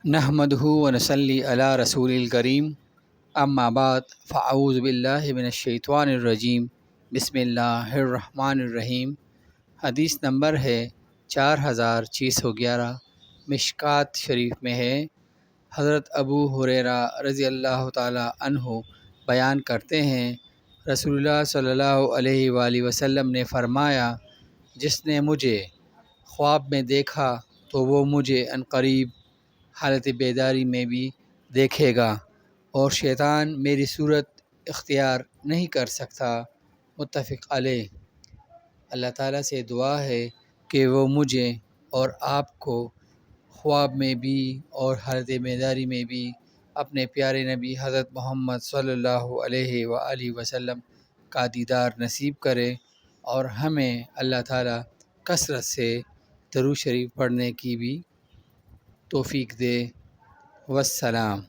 نحمدہ ونصلی علی رسول الکریم اما بعد فاعوذ باللہ من الشیطان الرجیم بسم اللہ الرحمن الرحیم۔ حدیث نمبر ہے 4611، مشکوٰۃ شریف میں ہے۔ حضرت ابو ہریرہ رضی اللہ تعالی عنہ بیان کرتے ہیں، رسول اللہ صلی اللہ علیہ وآلہ وسلم نے فرمایا، جس نے مجھے خواب میں دیکھا تو وہ مجھے عنقریب حالت بیداری میں بھی دیکھے گا، اور شیطان میری صورت اختیار نہیں کر سکتا۔ متفق علیہ۔ اللہ تعالیٰ سے دعا ہے کہ وہ مجھے اور آپ کو خواب میں بھی اور حالت بیداری میں بھی اپنے پیارے نبی حضرت محمد صلی اللہ علیہ وآلہ وسلم کا دیدار نصیب کرے، اور ہمیں اللہ تعالیٰ کثرت سے درود شریف پڑھنے کی بھی توفیق دے۔ والسلام۔